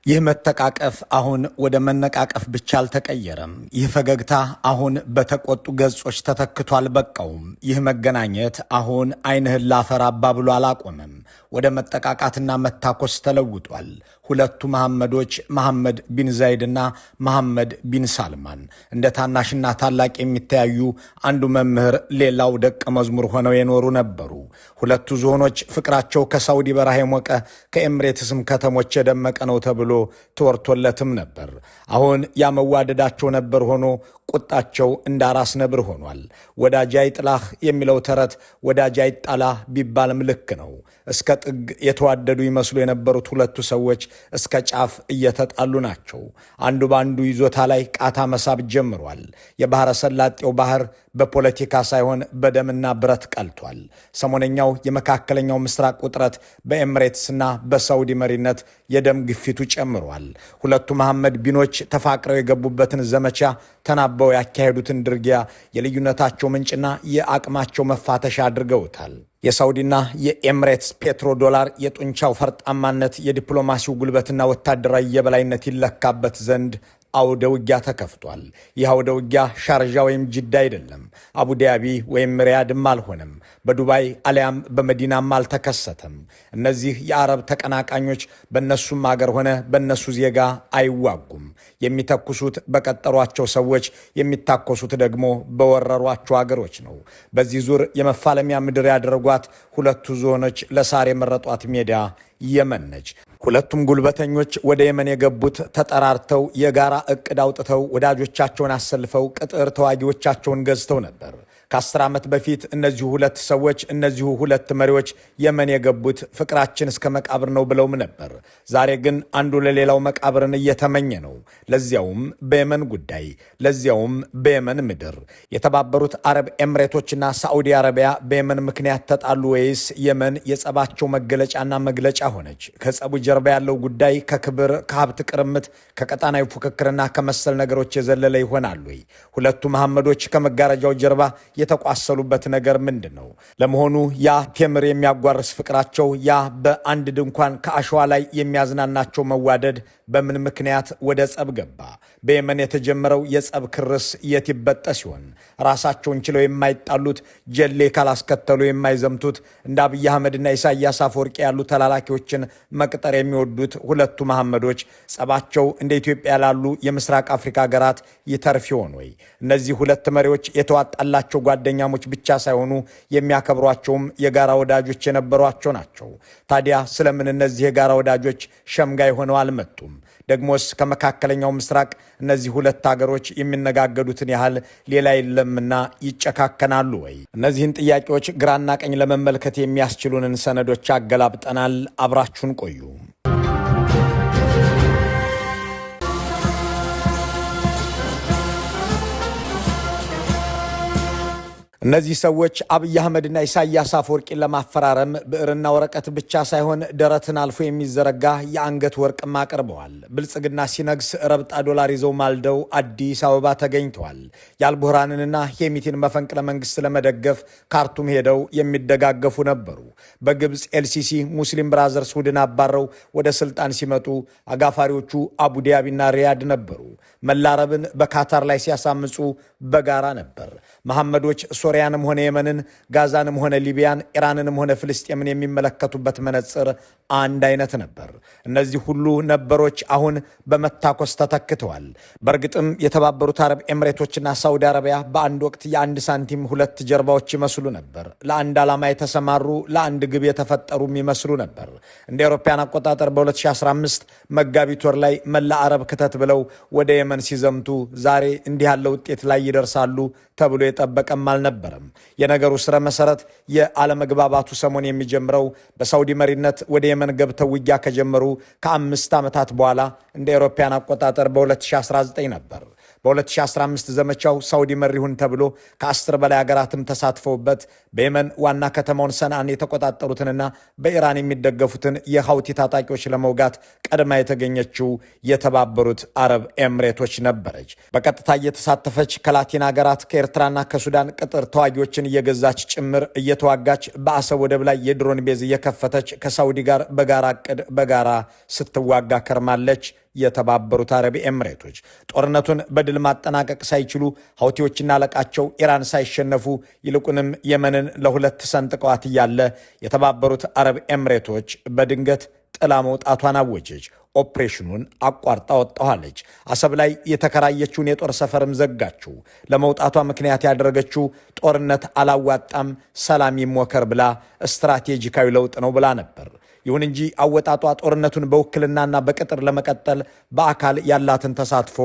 ይህ መተቃቀፍ አሁን ወደ መነቃቀፍ ብቻ አልተቀየረም። ይህ ፈገግታ አሁን በተቆጡ ገጾች ተተክቷል። በቃውም። ይህ መገናኘት አሁን ዓይንህን ላፈር አባብሎ አላቆመም። ወደ መጠቃቃትና መታኮስ ተለውጧል። ሁለቱ መሐመዶች መሐመድ ቢን ዛይድና መሐመድ ቢን ሳልማን እንደ ታናሽና ታላቅ የሚተያዩ አንዱ መምህር ሌላው ደቀ መዝሙር ሆነው የኖሩ ነበሩ። ሁለቱ ዝሆኖች ፍቅራቸው ከሳውዲ በረሃ የሞቀ ከኤምሬትስም ከተሞች የደመቀ ነው ተብሎ ተወርቶለትም ነበር። አሁን ያመዋደዳቸው ነበር ሆኖ ቁጣቸው እንደ አራስ ነብር ሆኗል። ወዳጅ አይጥላህ የሚለው ተረት ወዳጅ አይጣላህ ቢባልም ልክ ነው። እስከ ጥግ የተዋደዱ ይመስሉ የነበሩት ሁለቱ ሰዎች እስከ ጫፍ እየተጣሉ ናቸው። አንዱ በአንዱ ይዞታ ላይ ቃታ መሳብ ጀምሯል። የባህረ ሰላጤው ባህር በፖለቲካ ሳይሆን በደምና ብረት ቀልቷል። ሰሞነኛው የመካከለኛው ምስራቅ ውጥረት በኤምሬትስና በሳውዲ መሪነት የደም ግፊቱ ጨምሯል። ሁለቱ መሐመድ ቢኖች ተፋቅረው የገቡበትን ዘመቻ ተናበው ያካሄዱትን ድርጊያ የልዩነታቸው ምንጭና የአቅማቸው መፋተሻ አድርገውታል። የሳውዲና የኤምሬትስ ፔትሮ ዶላር የጡንቻው ፈርጣማነት፣ የዲፕሎማሲው ጉልበትና ወታደራዊ የበላይነት ይለካበት ዘንድ አውደ ውጊያ ተከፍቷል። ይህ አውደ ውጊያ ሻርጃ ወይም ጅዳ አይደለም። አቡዳቢ ወይም ሪያድም አልሆነም። በዱባይ አሊያም በመዲናም አልተከሰተም። እነዚህ የአረብ ተቀናቃኞች በእነሱም አገር ሆነ በእነሱ ዜጋ አይዋጉም። የሚተኩሱት በቀጠሯቸው ሰዎች፣ የሚታኮሱት ደግሞ በወረሯቸው አገሮች ነው። በዚህ ዙር የመፋለሚያ ምድር ያደረጓት ሁለቱ ዞኖች ለሳር የመረጧት ሜዳ የመን ነች። ሁለቱም ጉልበተኞች ወደ የመን የገቡት ተጠራርተው የጋራ ዕቅድ አውጥተው ወዳጆቻቸውን አሰልፈው ቅጥር ተዋጊዎቻቸውን ገዝተው ነበር። ከ10 ዓመት በፊት እነዚሁ ሁለት ሰዎች እነዚሁ ሁለት መሪዎች የመን የገቡት ፍቅራችን እስከ መቃብር ነው ብለውም ነበር። ዛሬ ግን አንዱ ለሌላው መቃብርን እየተመኘ ነው። ለዚያውም በየመን ጉዳይ፣ ለዚያውም በየመን ምድር። የተባበሩት አረብ ኤምሬቶችና ሳዑዲ አረቢያ በየመን ምክንያት ተጣሉ ወይስ የመን የጸባቸው መገለጫና መግለጫ ሆነች? ከጸቡ ጀርባ ያለው ጉዳይ ከክብር፣ ከሀብት ቅርምት፣ ከቀጣናዊ ፉክክርና ከመሰል ነገሮች የዘለለ ይሆናል ወይ? ሁለቱ መሐመዶች ከመጋረጃው ጀርባ የተቋሰሉበት ነገር ምንድን ነው? ለመሆኑ ያ ቴምር የሚያጓርስ ፍቅራቸው፣ ያ በአንድ ድንኳን ከአሸዋ ላይ የሚያዝናናቸው መዋደድ በምን ምክንያት ወደ ጸብ ገባ? በየመን የተጀመረው የጸብ ክርስ የት ይበጠስ ሲሆን ራሳቸውን ችለው የማይጣሉት፣ ጀሌ ካላስከተሉ የማይዘምቱት፣ እንደ አብይ አህመድና ኢሳያስ አፈወርቂ ያሉ ተላላኪዎችን መቅጠር የሚወዱት ሁለቱ መሐመዶች ጸባቸው እንደ ኢትዮጵያ ላሉ የምስራቅ አፍሪካ ሀገራት ይተርፍ ይሆን ወይ? እነዚህ ሁለት መሪዎች የተዋጣላቸው ጓደኛሞች ብቻ ሳይሆኑ የሚያከብሯቸውም የጋራ ወዳጆች የነበሯቸው ናቸው። ታዲያ ስለምን እነዚህ የጋራ ወዳጆች ሸምጋይ ሆነው አልመጡም? ደግሞስ ከመካከለኛው ምስራቅ እነዚህ ሁለት ሀገሮች የሚነጋገዱትን ያህል ሌላ የለምና ይጨካከናሉ ወይ? እነዚህን ጥያቄዎች ግራና ቀኝ ለመመልከት የሚያስችሉንን ሰነዶች አገላብጠናል። አብራችሁን ቆዩ። እነዚህ ሰዎች አብይ አህመድና ኢሳያስ አፈወርቂን ለማፈራረም ብዕርና ወረቀት ብቻ ሳይሆን ደረትን አልፎ የሚዘረጋ የአንገት ወርቅም አቅርበዋል። ብልጽግና ሲነግስ ረብጣ ዶላር ይዘው ማልደው አዲስ አበባ ተገኝተዋል። የአልቡርሃንንና ሄሚቲን መፈንቅለ መንግስት ለመደገፍ ካርቱም ሄደው የሚደጋገፉ ነበሩ። በግብፅ ኤልሲሲ ሙስሊም ብራዘርስ ቡድን አባረው ወደ ስልጣን ሲመጡ አጋፋሪዎቹ አቡዳቢና ሪያድ ነበሩ። መላረብን በካታር ላይ ሲያሳምጹ በጋራ ነበር። መሐመዶች ሶሪያንም ሆነ የመንን፣ ጋዛንም ሆነ ሊቢያን፣ ኢራንንም ሆነ ፍልስጤምን የሚመለከቱበት መነጽር አንድ አይነት ነበር። እነዚህ ሁሉ ነበሮች አሁን በመታኮስ ተተክተዋል። በእርግጥም የተባበሩት አረብ ኤምሬቶችና ሳውዲ አረቢያ በአንድ ወቅት የአንድ ሳንቲም ሁለት ጀርባዎች ይመስሉ ነበር። ለአንድ ዓላማ የተሰማሩ፣ ለአንድ ግብ የተፈጠሩ ይመስሉ ነበር። እንደ አውሮፓውያን አቆጣጠር በ2015 መጋቢት ወር ላይ መላ አረብ ክተት ብለው ወደ የመን ሲዘምቱ ዛሬ እንዲህ ያለ ውጤት ላይ ይደርሳሉ ተብሎ የጠበቀም አልነበረም። የነገሩ ስረ መሰረት የአለመግባባቱ ሰሞን የሚጀምረው በሳውዲ መሪነት ወደ የመን ገብተው ውጊያ ከጀመሩ ከ5 ዓመታት በኋላ እንደ አውሮፓውያን አቆጣጠር በ2019 ነበር። በ2015 ዘመቻው ሳውዲ መሪ ይሁን ተብሎ ከ10 በላይ ሀገራትም ተሳትፈውበት በየመን ዋና ከተማውን ሰንዓን የተቆጣጠሩትንና በኢራን የሚደገፉትን የሐውቲ ታጣቂዎች ለመውጋት ቀድማ የተገኘችው የተባበሩት አረብ ኤምሬቶች ነበረች። በቀጥታ እየተሳተፈች ከላቲን ሀገራት ከኤርትራና ከሱዳን ቅጥር ተዋጊዎችን እየገዛች ጭምር እየተዋጋች በአሰብ ወደብ ላይ የድሮን ቤዝ እየከፈተች ከሳውዲ ጋር በጋራ ዕቅድ በጋራ ስትዋጋ ከርማለች። የተባበሩት አረብ ኤምሬቶች ጦርነቱን በድል ማጠናቀቅ ሳይችሉ ሐውቲዎችና አለቃቸው ኢራን ሳይሸነፉ ይልቁንም የመንን ለሁለት ሰንጥቀዋት እያለ የተባበሩት አረብ ኤምሬቶች በድንገት ጥላ መውጣቷን አወጀች። ኦፕሬሽኑን አቋርጣ ወጣዋለች። አሰብ ላይ የተከራየችውን የጦር ሰፈርም ዘጋችው። ለመውጣቷ ምክንያት ያደረገችው ጦርነት አላዋጣም፣ ሰላም ይሞከር ብላ ስትራቴጂካዊ ለውጥ ነው ብላ ነበር። ይሁን እንጂ አወጣጧ ጦርነቱን በውክልናና በቅጥር ለመቀጠል በአካል ያላትን ተሳትፎ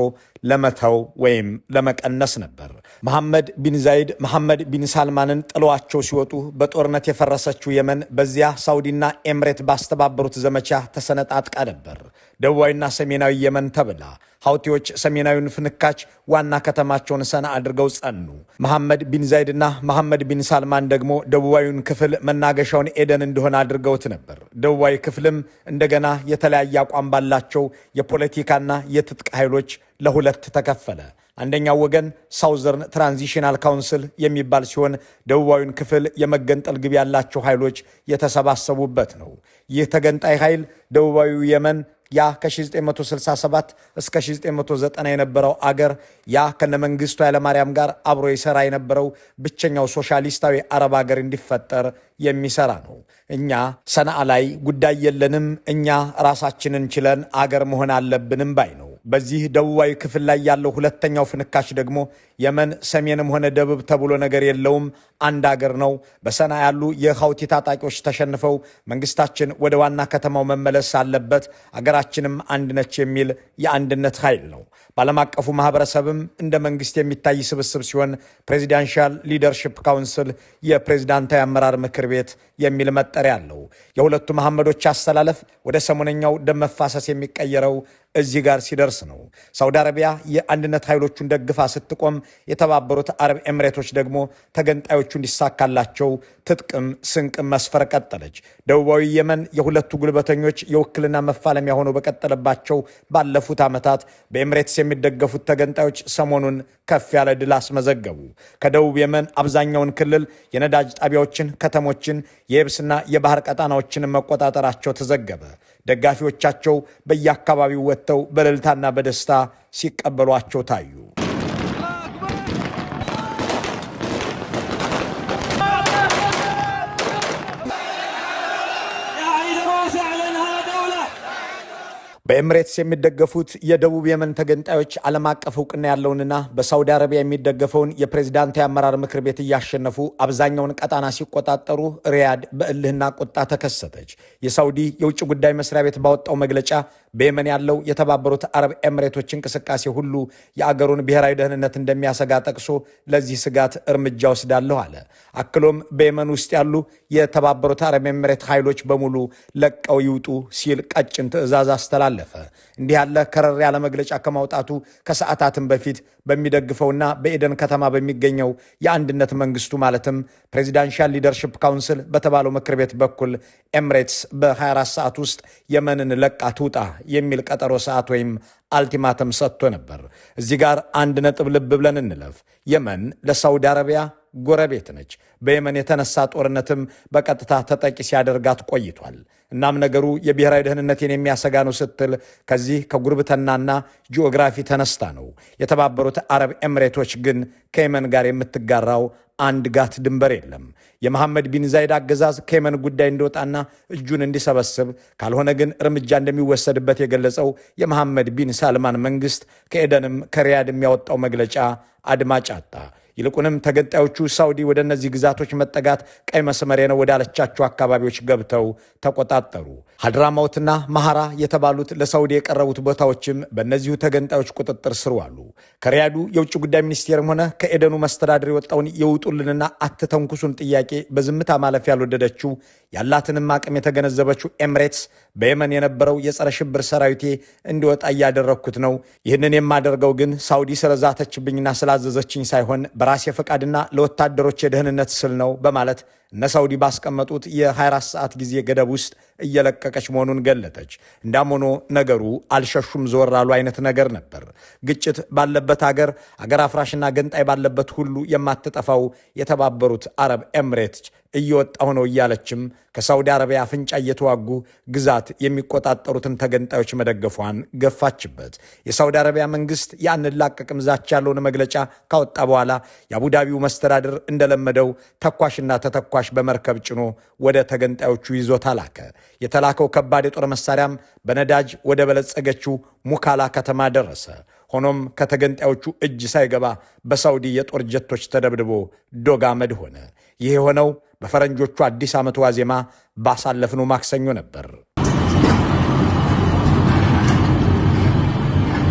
ለመተው ወይም ለመቀነስ ነበር። መሐመድ ቢን ዛይድ መሐመድ ቢን ሳልማንን ጥለዋቸው ሲወጡ በጦርነት የፈረሰችው የመን በዚያ ሳውዲና ኤምሬት ባስተባበሩት ዘመቻ ተሰነጣጥቃ ነበር። ደቡባዊና ሰሜናዊ የመን ተብላ ሐውቲዎች ሰሜናዊውን ፍንካች ዋና ከተማቸውን ሰንዓ አድርገው ጸኑ። መሐመድ ቢን ዛይድና መሐመድ ቢን ሳልማን ደግሞ ደቡባዊውን ክፍል መናገሻውን ኤደን እንደሆነ አድርገውት ነበር። ደቡባዊ ክፍልም እንደገና የተለያየ አቋም ባላቸው የፖለቲካና የትጥቅ ኃይሎች ለሁለት ተከፈለ። አንደኛው ወገን ሳውዘርን ትራንዚሽናል ካውንስል የሚባል ሲሆን ደቡባዊውን ክፍል የመገንጠል ግብ ያላቸው ኃይሎች የተሰባሰቡበት ነው። ይህ ተገንጣይ ኃይል ደቡባዊው የመን ያ ከ1967 እስከ 1990 የነበረው አገር ያ ከነመንግስቱ ኃይለማርያም ጋር አብሮ ይሰራ የነበረው ብቸኛው ሶሻሊስታዊ አረብ አገር እንዲፈጠር የሚሰራ ነው። እኛ ሰንዓ ላይ ጉዳይ የለንም፣ እኛ ራሳችንን ችለን አገር መሆን አለብንም ባይ ነው። በዚህ ደቡባዊ ክፍል ላይ ያለው ሁለተኛው ፍንካች ደግሞ የመን ሰሜንም ሆነ ደቡብ ተብሎ ነገር የለውም፣ አንድ አገር ነው። በሰንዓ ያሉ የሐውቲ ታጣቂዎች ተሸንፈው መንግስታችን ወደ ዋና ከተማው መመለስ አለበት፣ አገራችንም አንድ ነች የሚል የአንድነት ኃይል ነው። በዓለም አቀፉ ማህበረሰብም እንደ መንግስት የሚታይ ስብስብ ሲሆን ፕሬዚዳንሻል ሊደርሺፕ ካውንስል የፕሬዚዳንታዊ አመራር ምክር ቤት የሚል መጠሪያ አለው። የሁለቱ መሐመዶች አስተላለፍ ወደ ሰሞነኛው ደም መፋሰስ የሚቀየረው እዚህ ጋር ሲደርስ ነው። ሳውዲ አረቢያ የአንድነት ኃይሎቹን ደግፋ ስትቆም፣ የተባበሩት አረብ ኤምሬቶች ደግሞ ተገንጣዮቹ እንዲሳካላቸው ትጥቅም ስንቅም መስፈር ቀጠለች። ደቡባዊ የመን የሁለቱ ጉልበተኞች የውክልና መፋለሚያ ሆኖ በቀጠለባቸው ባለፉት ዓመታት በኤምሬትስ የሚደገፉት ተገንጣዮች ሰሞኑን ከፍ ያለ ድል አስመዘገቡ። ከደቡብ የመን አብዛኛውን ክልል የነዳጅ ጣቢያዎችን፣ ከተሞችን፣ የየብስና የባህር ቀጣናዎችን መቆጣጠራቸው ተዘገበ። ደጋፊዎቻቸው በየአካባቢው ወጥተው በእልልታና በደስታ ሲቀበሏቸው ታዩ። በኤምሬትስ የሚደገፉት የደቡብ የመን ተገንጣዮች ዓለም አቀፍ እውቅና ያለውንና በሳውዲ አረቢያ የሚደገፈውን የፕሬዝዳንታዊ አመራር ምክር ቤት እያሸነፉ አብዛኛውን ቀጣና ሲቆጣጠሩ ሪያድ በእልህና ቁጣ ተከሰተች። የሳውዲ የውጭ ጉዳይ መስሪያ ቤት ባወጣው መግለጫ በየመን ያለው የተባበሩት አረብ ኤምሬቶች እንቅስቃሴ ሁሉ የአገሩን ብሔራዊ ደህንነት እንደሚያሰጋ ጠቅሶ ለዚህ ስጋት እርምጃ ወስዳለሁ አለ። አክሎም በየመን ውስጥ ያሉ የተባበሩት አረብ ኤምሬት ኃይሎች በሙሉ ለቀው ይውጡ ሲል ቀጭን ትዕዛዝ አስተላለፈ። እንዲህ ያለ ከረር ያለ መግለጫ ከማውጣቱ ከሰዓታትም በፊት በሚደግፈውና በኤደን ከተማ በሚገኘው የአንድነት መንግስቱ ማለትም ፕሬዚዳንሻል ሊደርሺፕ ካውንስል በተባለው ምክር ቤት በኩል ኤምሬትስ በ24 ሰዓት ውስጥ የመንን ለቃ ትውጣ የሚል ቀጠሮ ሰዓት ወይም አልቲማተም ሰጥቶ ነበር። እዚህ ጋር አንድ ነጥብ ልብ ብለን እንለፍ። የመን ለሳውዲ አረቢያ ጎረቤት ነች። በየመን የተነሳ ጦርነትም በቀጥታ ተጠቂ ሲያደርጋት ቆይቷል። እናም ነገሩ የብሔራዊ ደህንነትን የሚያሰጋ ነው ስትል ከዚህ ከጉርብትናና ጂኦግራፊ ተነስታ ነው። የተባበሩት አረብ ኤምሬቶች ግን ከየመን ጋር የምትጋራው አንድ ጋት ድንበር የለም። የመሐመድ ቢን ዛይድ አገዛዝ ከየመን ጉዳይ እንዲወጣና እጁን እንዲሰበስብ ካልሆነ ግን እርምጃ እንደሚወሰድበት የገለጸው የመሐመድ ቢን ሳልማን መንግስት ከኤደንም ከሪያድ የሚያወጣው መግለጫ አድማጭ አጣ። ይልቁንም ተገንጣዮቹ ሳውዲ ወደ እነዚህ ግዛቶች መጠጋት ቀይ መስመሬ ነው ወዳለቻቸው አካባቢዎች ገብተው ተቆጣጠሩ። ሀድራማውትና ማሃራ የተባሉት ለሳውዲ የቀረቡት ቦታዎችም በእነዚሁ ተገንጣዮች ቁጥጥር ስር ዋሉ። ከሪያዱ የውጭ ጉዳይ ሚኒስቴርም ሆነ ከኤደኑ መስተዳድር የወጣውን የውጡልንና አትተንኩሱን ጥያቄ በዝምታ ማለፍ ያልወደደችው ያላትንም አቅም የተገነዘበችው ኤምሬትስ በየመን የነበረው የጸረ ሽብር ሰራዊቴ እንዲወጣ እያደረግኩት ነው፣ ይህንን የማደርገው ግን ሳውዲ ስለዛተችብኝና ስላዘዘችኝ ሳይሆን በራሴ ፈቃድና ለወታደሮች የደህንነት ስል ነው በማለት እነ ሳውዲ ባስቀመጡት የ24 ሰዓት ጊዜ ገደብ ውስጥ እየለቀቀች መሆኑን ገለጠች። እንዳም ሆኖ ነገሩ አልሸሹም ዞር አሉ አይነት ነገር ነበር። ግጭት ባለበት አገር አፍራሽና ገንጣይ ባለበት ሁሉ የማትጠፋው የተባበሩት አረብ ኤምሬትስ እየወጣው ነው እያለችም ከሳውዲ አረቢያ አፍንጫ እየተዋጉ ግዛት የሚቆጣጠሩትን ተገንጣዮች መደገፏን ገፋችበት። የሳውዲ አረቢያ መንግስት ያንላቀቅም ዛቻ ያለውን መግለጫ ካወጣ በኋላ የአቡዳቢው መስተዳድር እንደለመደው ተኳሽና ተተኳሽ በመርከብ ጭኖ ወደ ተገንጣዮቹ ይዞታ ላከ። የተላከው ከባድ የጦር መሳሪያም በነዳጅ ወደ በለጸገችው ሙካላ ከተማ ደረሰ። ሆኖም ከተገንጣዮቹ እጅ ሳይገባ በሳውዲ የጦር ጀቶች ተደብድቦ ዶግ አመድ ሆነ። ይህ የሆነው በፈረንጆቹ አዲስ ዓመት ዋዜማ ባሳለፍነው ማክሰኞ ነበር።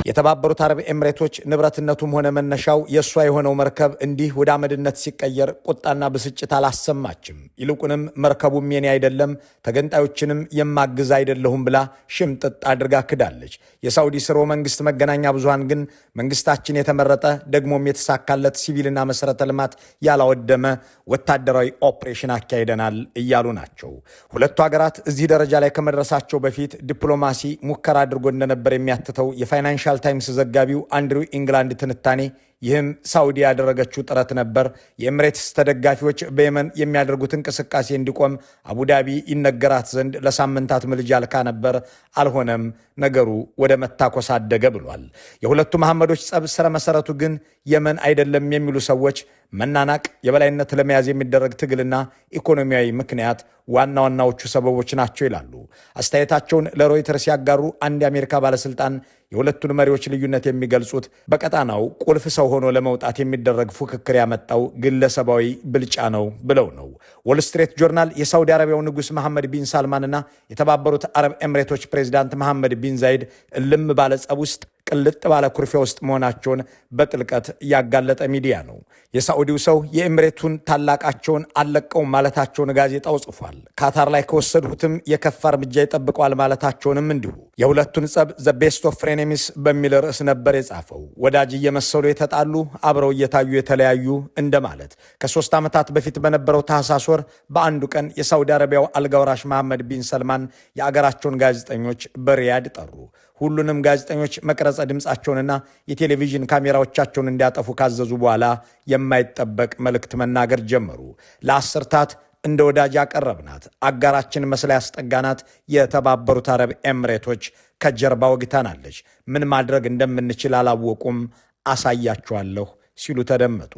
የተባበሩት አረብ ኤምሬቶች ንብረትነቱም ሆነ መነሻው የእሷ የሆነው መርከብ እንዲህ ወደ አመድነት ሲቀየር ቁጣና ብስጭት አላሰማችም። ይልቁንም መርከቡም የኔ አይደለም፣ ተገንጣዮችንም የማግዝ አይደለሁም ብላ ሽምጥጥ አድርጋ ክዳለች። የሳውዲ ስርወ መንግስት መገናኛ ብዙሃን ግን መንግስታችን የተመረጠ ደግሞም የተሳካለት ሲቪልና መሰረተ ልማት ያላወደመ ወታደራዊ ኦፕሬሽን አካሂደናል እያሉ ናቸው። ሁለቱ ሀገራት እዚህ ደረጃ ላይ ከመድረሳቸው በፊት ዲፕሎማሲ ሙከራ አድርጎ እንደነበር የሚያትተው የፋይናንሻል ታይምስ ዘጋቢው አንድሪው ኢንግላንድ ትንታኔ ይህም ሳውዲ ያደረገችው ጥረት ነበር። የኤምሬትስ ተደጋፊዎች በየመን የሚያደርጉት እንቅስቃሴ እንዲቆም አቡዳቢ ይነገራት ዘንድ ለሳምንታት ምልጃ ልካ ነበር። አልሆነም፣ ነገሩ ወደ መታኮስ አደገ ብሏል። የሁለቱ መሐመዶች ጸብ ስረ መሰረቱ ግን የመን አይደለም የሚሉ ሰዎች መናናቅ፣ የበላይነት ለመያዝ የሚደረግ ትግልና ኢኮኖሚያዊ ምክንያት ዋና ዋናዎቹ ሰበቦች ናቸው ይላሉ። አስተያየታቸውን ለሮይተርስ ያጋሩ አንድ የአሜሪካ ባለስልጣን የሁለቱን መሪዎች ልዩነት የሚገልጹት በቀጣናው ቁልፍ ሰው ሆኖ ለመውጣት የሚደረግ ፉክክር ያመጣው ግለሰባዊ ብልጫ ነው ብለው ነው። ዎል ስትሪት ጆርናል የሳውዲ አረቢያው ንጉሥ መሐመድ ቢን ሳልማንና የተባበሩት አረብ ኤምሬቶች ፕሬዚዳንት መሐመድ ቢን ዛይድ እልም ባለ ጸብ ውስጥ ቅልጥ ባለ ኩርፊያ ውስጥ መሆናቸውን በጥልቀት ያጋለጠ ሚዲያ ነው። የሳዑዲው ሰው የኤምሬቱን ታላቃቸውን አለቀውም ማለታቸውን ጋዜጣው ጽፏል። ካታር ላይ ከወሰዱትም የከፋ እርምጃ ይጠብቀዋል ማለታቸውንም እንዲሁ። የሁለቱን ጸብ ዘ ቤስት ኦፍ ፍሬኔሚስ በሚል ርዕስ ነበር የጻፈው። ወዳጅ እየመሰሉ የተጣሉ አብረው እየታዩ የተለያዩ እንደማለት። ከ3 ዓመታት በፊት በነበረው ታህሳስ ወር በአንዱ ቀን የሳውዲ አረቢያው አልጋወራሽ መሐመድ ቢን ሰልማን የአገራቸውን ጋዜጠኞች በሪያድ ጠሩ። ሁሉንም ጋዜጠኞች መቅረጸ ድምፃቸውንና የቴሌቪዥን ካሜራዎቻቸውን እንዲያጠፉ ካዘዙ በኋላ የማይጠበቅ መልእክት መናገር ጀመሩ። ለአስርታት እንደ ወዳጅ ያቀረብናት አጋራችን መስላ ያስጠጋናት የተባበሩት አረብ ኤምሬቶች ከጀርባ ወግታናለች። ምን ማድረግ እንደምንችል አላወቁም። አሳያቸዋለሁ ሲሉ ተደመጡ።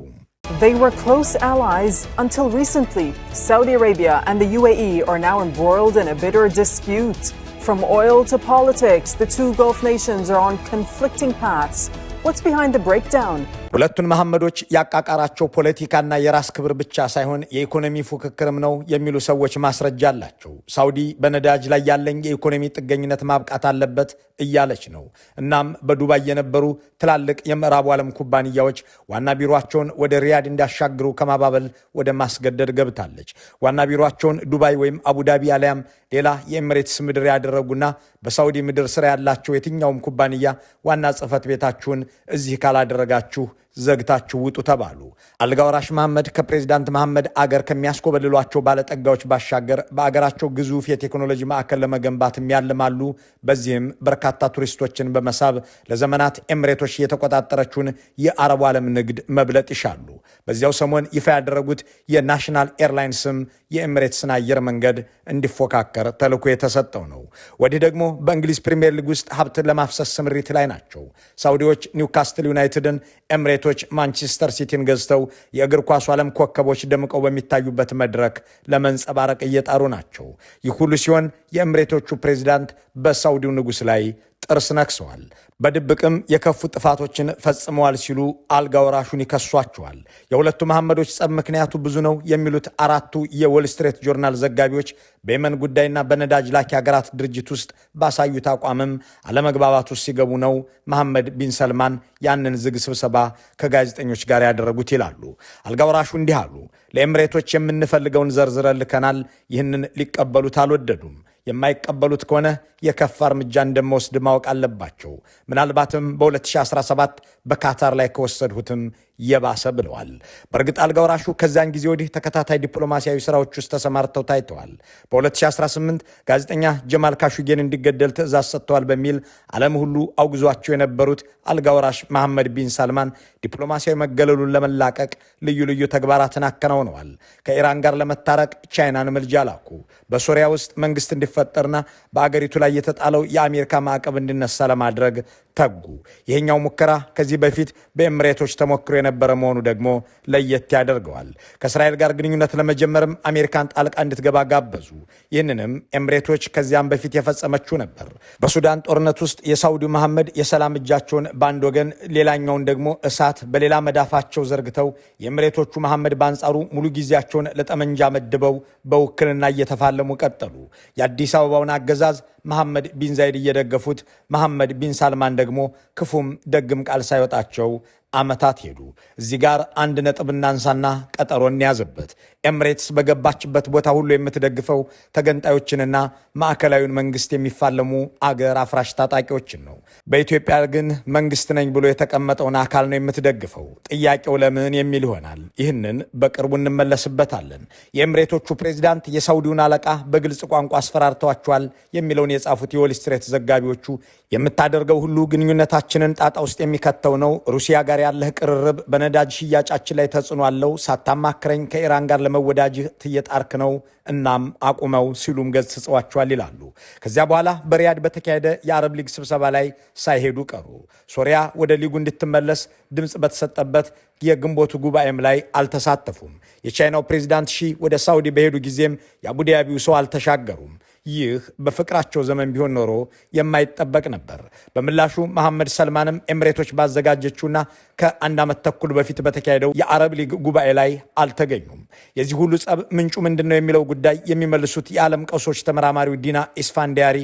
They were close allies until recently. Saudi Arabia and the UAE are now embroiled in a bitter dispute. From oil to politics, the two Gulf nations are on conflicting paths. What's behind the breakdown? ሁለቱን መሐመዶች ያቃቃራቸው ፖለቲካና የራስ ክብር ብቻ ሳይሆን የኢኮኖሚ ፉክክርም ነው የሚሉ ሰዎች ማስረጃ አላቸው። ሳውዲ በነዳጅ ላይ ያለኝ የኢኮኖሚ ጥገኝነት ማብቃት አለበት እያለች ነው። እናም በዱባይ የነበሩ ትላልቅ የምዕራቡ ዓለም ኩባንያዎች ዋና ቢሮአቸውን ወደ ሪያድ እንዲያሻግሩ ከማባበል ወደ ማስገደድ ገብታለች። ዋና ቢሮአቸውን ዱባይ ወይም አቡዳቢ አሊያም ሌላ የኤምሬትስ ምድር ያደረጉና በሳውዲ ምድር ስራ ያላቸው የትኛውም ኩባንያ ዋና ጽሕፈት ቤታችሁን እዚህ ካላደረጋችሁ ዘግታችሁ ውጡ ተባሉ። አልጋወራሽ መሐመድ ከፕሬዚዳንት መሐመድ አገር ከሚያስኮበልሏቸው ባለጠጋዎች ባሻገር በአገራቸው ግዙፍ የቴክኖሎጂ ማዕከል ለመገንባት ያልማሉ። በዚህም በርካታ ቱሪስቶችን በመሳብ ለዘመናት ኤምሬቶች የተቆጣጠረችውን የአረቡ ዓለም ንግድ መብለጥ ይሻሉ። በዚያው ሰሞን ይፋ ያደረጉት የናሽናል ኤርላይንስም የኤምሬትስን አየር መንገድ እንዲፎካከር ተልዕኮ የተሰጠው ነው። ወዲህ ደግሞ በእንግሊዝ ፕሪሚየር ሊግ ውስጥ ሀብት ለማፍሰስ ስምሪት ላይ ናቸው። ሳውዲዎች ኒውካስትል ዩናይትድን፣ ኤምሬቶች ማንቸስተር ሲቲን ገዝተው የእግር ኳሱ ዓለም ኮከቦች ደምቀው በሚታዩበት መድረክ ለመንጸባረቅ እየጣሩ ናቸው። ይህ ሁሉ ሲሆን የኤምሬቶቹ ፕሬዚዳንት በሳውዲው ንጉሥ ላይ ጥርስ ነክሰዋል። በድብቅም የከፉ ጥፋቶችን ፈጽመዋል ሲሉ አልጋ ወራሹን ይከሷቸዋል። የሁለቱ መሐመዶች ጸብ ምክንያቱ ብዙ ነው የሚሉት አራቱ የዎል ስትሪት ጆርናል ዘጋቢዎች በየመን ጉዳይና በነዳጅ ላኪ ሀገራት ድርጅት ውስጥ ባሳዩት አቋምም አለመግባባት ውስጥ ሲገቡ ነው መሐመድ ቢን ሰልማን ያንን ዝግ ስብሰባ ከጋዜጠኞች ጋር ያደረጉት ይላሉ። አልጋ ወራሹ እንዲህ አሉ። ለኤምሬቶች የምንፈልገውን ዘርዝረን ልከናል። ይህንን ሊቀበሉት አልወደዱም። የማይቀበሉት ከሆነ የከፋ እርምጃ እንደመወስድ ማወቅ አለባቸው። ምናልባትም በ2017 በካታር ላይ ከወሰድሁትም የባሰ ብለዋል። በእርግጥ አልጋ ወራሹ ከዚያን ጊዜ ወዲህ ተከታታይ ዲፕሎማሲያዊ ስራዎች ውስጥ ተሰማርተው ታይተዋል። በ2018 ጋዜጠኛ ጀማል ካሹጌን እንዲገደል ትዕዛዝ ሰጥተዋል በሚል ዓለም ሁሉ አውግዟቸው የነበሩት አልጋ ወራሽ መሐመድ ቢን ሳልማን ዲፕሎማሲያዊ መገለሉን ለመላቀቅ ልዩ ልዩ ተግባራትን አከናውነዋል። ከኢራን ጋር ለመታረቅ ቻይናን ምልጃ ላኩ። በሶሪያ ውስጥ መንግስት እንዲፈጠርና በአገሪቱ ላይ የተጣለው የአሜሪካ ማዕቀብ እንዲነሳ ለማድረግ ተጉ። ይሄኛው ሙከራ ከዚህ በፊት በኤምሬቶች ተሞክሮ የነበረ መሆኑ ደግሞ ለየት ያደርገዋል። ከእስራኤል ጋር ግንኙነት ለመጀመርም አሜሪካን ጣልቃ እንድትገባ ጋበዙ። ይህንንም ኤምሬቶች ከዚያም በፊት የፈጸመችው ነበር። በሱዳን ጦርነት ውስጥ የሳውዲው መሐመድ የሰላም እጃቸውን በአንድ ወገን፣ ሌላኛውን ደግሞ እሳት በሌላ መዳፋቸው ዘርግተው የኤምሬቶቹ መሐመድ በአንጻሩ ሙሉ ጊዜያቸውን ለጠመንጃ መድበው በውክልና እየተፋለሙ ቀጠሉ። የአዲስ አበባውን አገዛዝ መሐመድ ቢን ዛይድ እየደገፉት፣ መሐመድ ቢን ሳልማን ደግሞ ክፉም ደግም ቃል ሳይወጣቸው ዓመታት ሄዱ። እዚህ ጋር አንድ ነጥብ እናንሳና ቀጠሮ እንያዝበት። ኤምሬትስ በገባችበት ቦታ ሁሉ የምትደግፈው ተገንጣዮችንና ማዕከላዊውን መንግስት የሚፋለሙ አገር አፍራሽ ታጣቂዎችን ነው። በኢትዮጵያ ግን መንግስት ነኝ ብሎ የተቀመጠውን አካል ነው የምትደግፈው። ጥያቄው ለምን የሚል ይሆናል። ይህንን በቅርቡ እንመለስበታለን። የኤምሬቶቹ ፕሬዚዳንት የሳውዲውን አለቃ በግልጽ ቋንቋ አስፈራርተዋቸዋል የሚለውን የጻፉት የዎል ስትሪት ዘጋቢዎቹ የምታደርገው ሁሉ ግንኙነታችንን ጣጣ ውስጥ የሚከተው ነው። ሩሲያ ጋር ያለህ ቅርርብ በነዳጅ ሽያጫችን ላይ ተጽዕኖ አለው። ሳታማክረኝ ከኢራን ጋር ለመወዳጀት እየጣርክ ነው። እናም አቁመው ሲሉም ገጽጸዋቸዋል ይላሉ። ከዚያ በኋላ በሪያድ በተካሄደ የአረብ ሊግ ስብሰባ ላይ ሳይሄዱ ቀሩ። ሶሪያ ወደ ሊጉ እንድትመለስ ድምፅ በተሰጠበት የግንቦቱ ጉባኤም ላይ አልተሳተፉም። የቻይናው ፕሬዚዳንት ሺ ወደ ሳውዲ በሄዱ ጊዜም የአቡዳቢው ሰው አልተሻገሩም። ይህ በፍቅራቸው ዘመን ቢሆን ኖሮ የማይጠበቅ ነበር። በምላሹ መሐመድ ሰልማንም ኤምሬቶች ባዘጋጀችውና ከአንድ ዓመት ተኩል በፊት በተካሄደው የአረብ ሊግ ጉባኤ ላይ አልተገኙም። የዚህ ሁሉ ጸብ ምንጩ ምንድን ነው የሚለው ጉዳይ የሚመልሱት የዓለም ቀውሶች ተመራማሪው ዲና ኢስፋንዲያሪ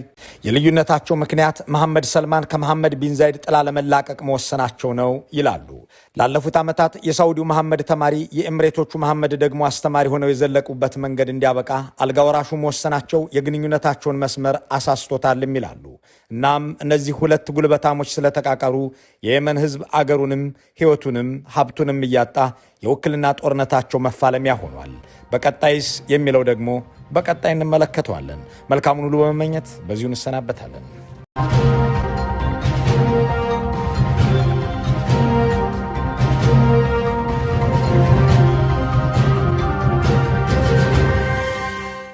የልዩነታቸው ምክንያት መሐመድ ሰልማን ከመሐመድ ቢን ዛይድ ጥላ ለመላቀቅ መወሰናቸው ነው ይላሉ። ላለፉት ዓመታት የሳውዲው መሐመድ ተማሪ፣ የኤምሬቶቹ መሐመድ ደግሞ አስተማሪ ሆነው የዘለቁበት መንገድ እንዲያበቃ አልጋ ወራሹ መወሰናቸው የግንኙነታቸውን መስመር አሳስቶታልም ይላሉ። እናም እነዚህ ሁለት ጉልበታሞች ስለተቃቀሩ የየመን ሕዝብ አገሩንም ሕይወቱንም ሀብቱንም እያጣ የውክልና ጦርነታቸው መፋለሚያ ሆኗል። በቀጣይስ የሚለው ደግሞ በቀጣይ እንመለከተዋለን። መልካሙን ሁሉ በመመኘት በዚሁ እንሰናበታለን።